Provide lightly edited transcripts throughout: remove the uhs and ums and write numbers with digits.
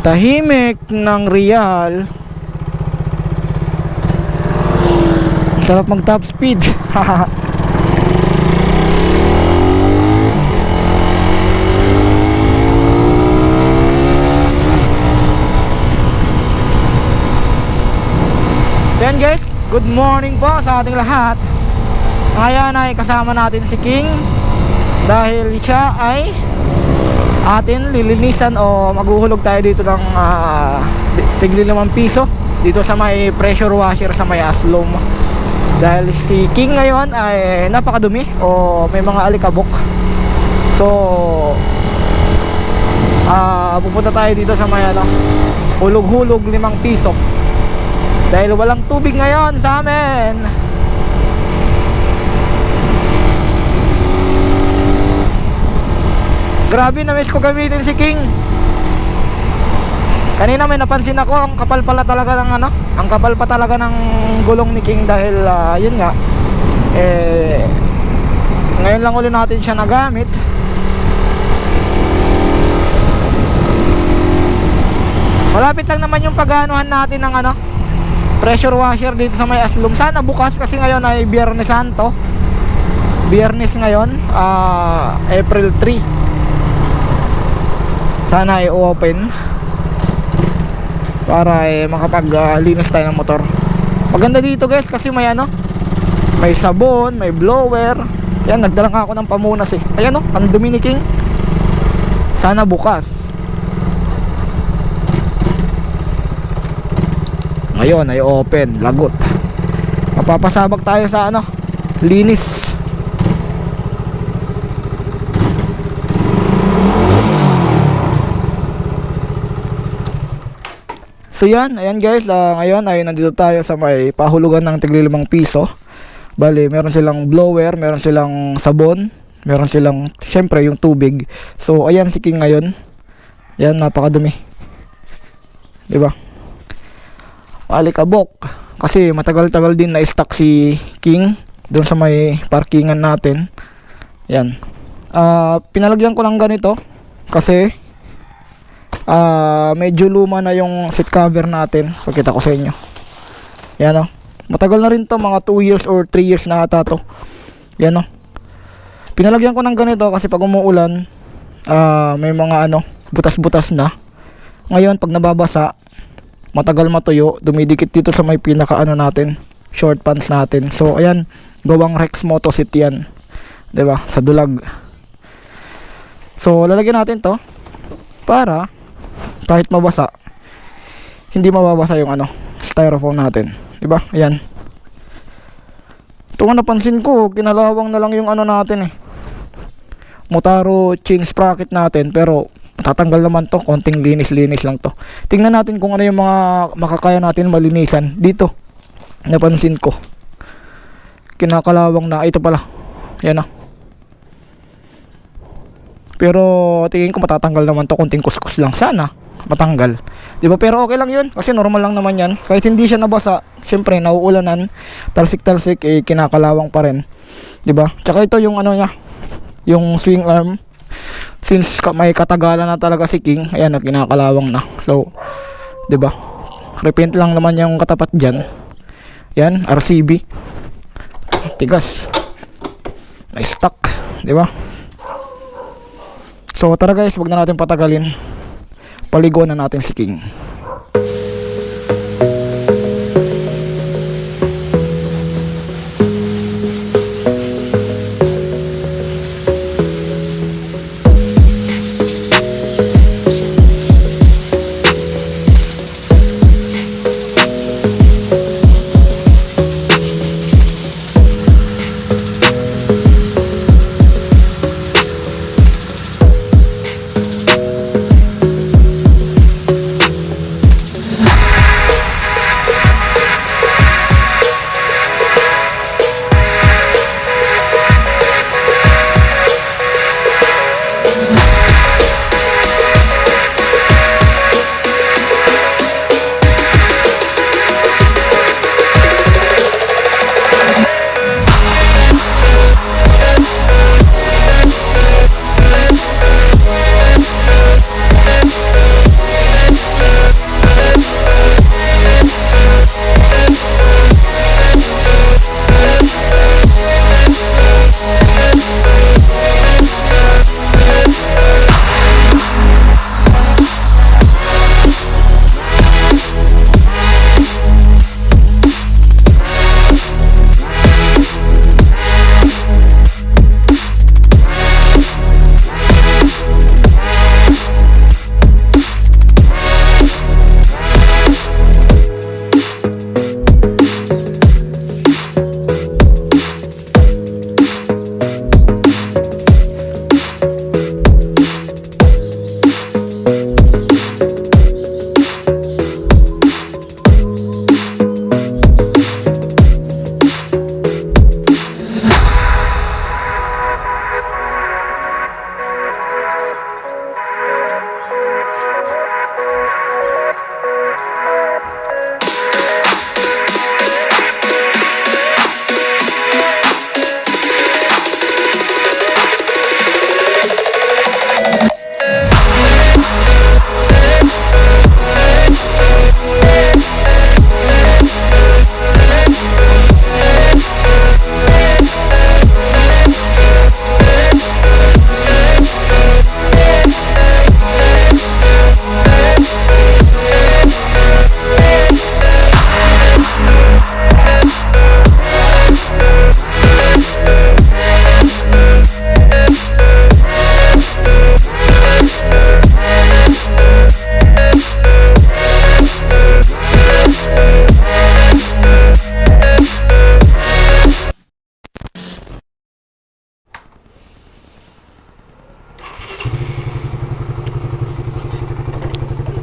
tahimik ng Real. Sarap mag top speed. So yan guys, good morning po sa ating lahat. Ngayon ay kasama natin si King dahil siya ay atin lilinisan o maghuhulog tayo dito ng tigli 5 piso dito sa may pressure washer sa may Aslom. Dahil si King ngayon ay napakadumi o may mga alikabok. So pupunta tayo dito sa may hulog-hulog 5 piso dahil walang tubig ngayon sa amin. Grabe, na-miss ko gamitin si King. Kanina may napansin ako, ang kapal pala talaga ng ang kapal pa talaga ng gulong ni King dahil yun nga ngayon lang ulit natin siya nagamit. Malapit lang naman yung pag-anuhan natin ng pressure washer dito sa may Aslom. Sana bukas kasi ngayon ay Biyernes Santo. Biyernes ngayon, April 3. Sana ay open para makapaglinis tayo ng motor. Maganda dito guys kasi may may sabon, may blower. Yan, nagdala nga ako ng pamunas eh. Ayan ang dumi ni King. Sana bukas. Ngayon ay open, lagot. Mapapasabak tayo sa linis. So yan, ayan guys, ngayon ay nandito tayo sa may pahulugan ng tigli 5 piso. Bali, meron silang blower, meron silang sabon, meron silang syempre yung tubig. So ayan si King ngayon. Yan, napakadumi. 'Di ba? Alikabok kasi matagal-tagal din na stock si King doon sa may parkingan natin. Yan. Pinalagyan ko lang ganito kasi medyo luma na yung seat cover natin. Pakita ko sa inyo. Yan matagal na rin to, mga 2 years or 3 years na ata to. Yan pinalagyan ko ng ganito kasi pag umuulan may mga butas-butas na. Ngayon pag nababasa, matagal matuyo, dumidikit dito sa may pinaka natin, short pants natin. So ayan, gawang Rex Motosit yan, 'di ba? Sa dulag. So lalagyan natin to para kahit mabasa, hindi mababasa yung styrofoam natin, 'di ba? Ayan. Ito nga napansin ko, kinalawang na lang yung natin Motaro chain sprocket natin, pero tatanggal naman to, konting linis-linis lang to. Tingnan natin kung ano yung mga makakaya natin malinisan dito. Napansin ko kinakalawang na, ito pala. Yan pero tingin ko matatanggal naman to, konting kuskus lang. Sana matanggal, di ba? Pero okay lang yun kasi normal lang naman yan. Kahit hindi siya nabasa, syempre nauulanan, talsik-talsik, kinakalawang pa rin, di ba? Tsaka ito yung niya, yung swing arm. Since may katagalan na talaga si King, ayan, kinakalawang na. So, 'di ba? Repaint lang naman yung katapat diyan. Yan, RCB. Tigas. Na-stuck, 'di ba? So, tara guys, wag na natin patagalin. Paliguan na natin si King.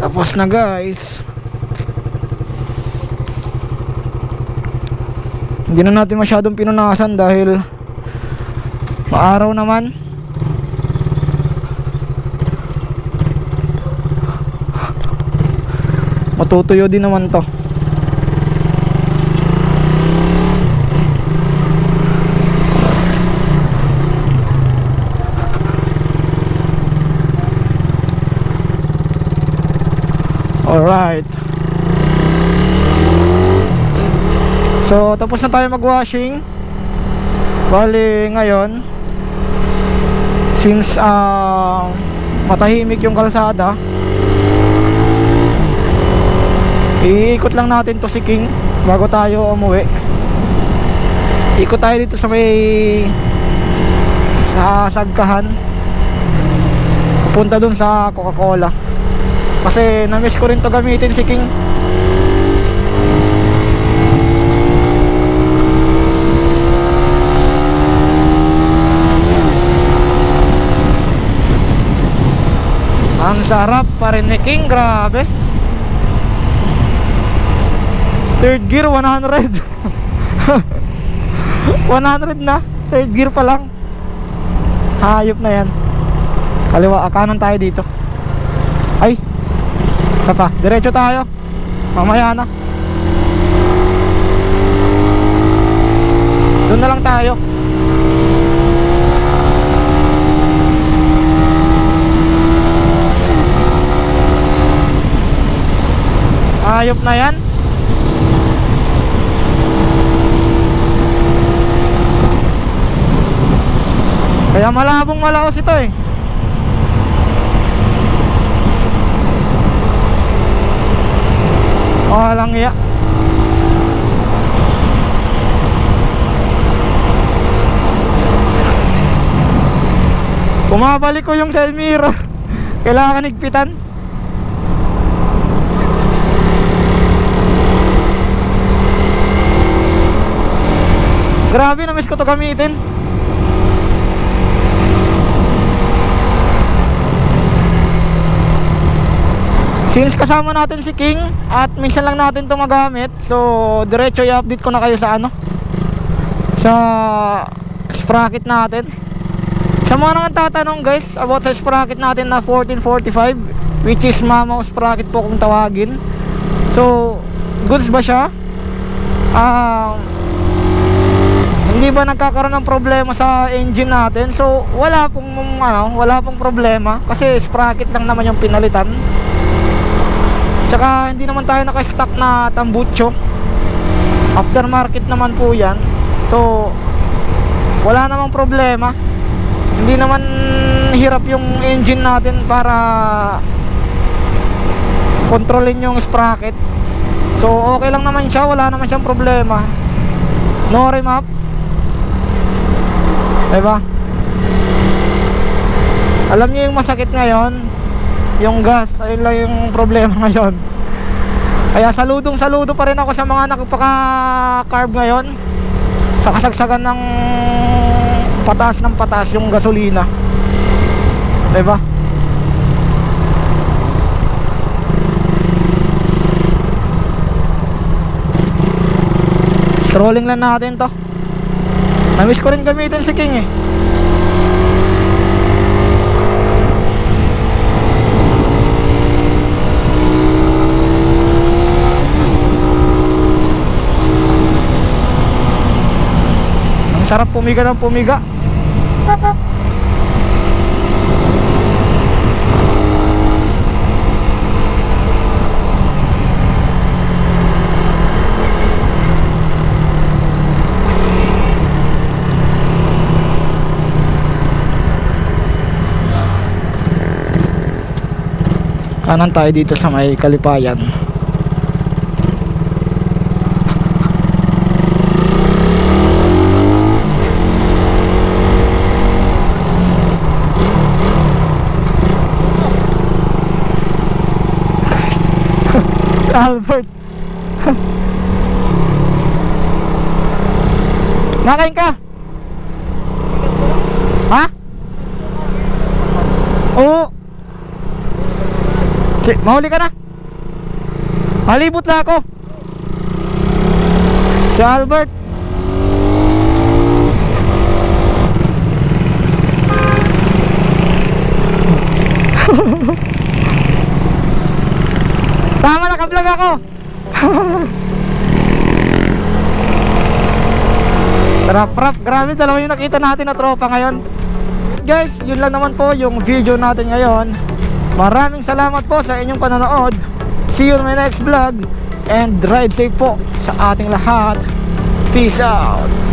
Tapos na guys. Hindi na natin masyadong pinunasan dahil maaraw naman. Matutuyo din naman to. Alright. So tapos na tayo mag-washing. Bali ngayon, since matahimik yung kalsada, iikot lang natin to si King bago tayo umuwi. Ikot tayo dito sa Sagkahan, punta dun sa Coca-Cola kasi na-miss ko rin to gamitin si King. Ang sarap pa rin ni King, grabe. Third gear 100. 100 na, third gear pa lang. Hayop na yan. Kaliwa, kanan tayo dito. Ay, isa pa, diretso tayo. Mamaya na. Doon na lang tayo. Hayop na yan. Kaya malabong malaos ito eh. Walang iya. Bumabalik ko yung side mirror. Kailangan higpitan. Grabe, na-miss ko to gamitin. Since kasama natin si King at minsan lang natin to magamit, so diretso i-update ko na kayo sa sa sprocket natin. Sa mga nang tatanong guys about sa sprocket natin na 1445, which is mamaw sprocket po kung tawagin. So goods ba siya? Hindi ba nagkakaroon ng problema sa engine natin? So wala pong problema kasi sprocket lang naman yung pinalitan. Tsaka hindi naman tayo naka-stock na tambucho. Aftermarket naman po yan. So wala namang problema. Hindi naman hirap yung engine natin para kontrolin yung sprocket. So okay lang naman siya, wala naman siyang problema. No remap, diba? Alam niyo yung masakit ngayon, yung gas, ayun lang yung problema ngayon. Kaya saludo pa rin ako sa mga nagpaka-carb ngayon sa kasagsagan ng patas yung gasolina, diba? Strolling lang natin to. Na-miss ko rin gamitin si King eh. Sarap pumiga ng pumiga. Kanan tayo dito sa may Kalipayan. Albert. Nakain ka? Ha? Oo. Mahuli ka na. Malibot lang ako. Si Albert. Tama, naka-vlog ako. Rap, grabe, dalawa yung nakita natin na tropa ngayon. Guys, yun lang naman po yung video natin ngayon. Maraming salamat po sa inyong panonood. See you in my next vlog. And ride safe po sa ating lahat. Peace out.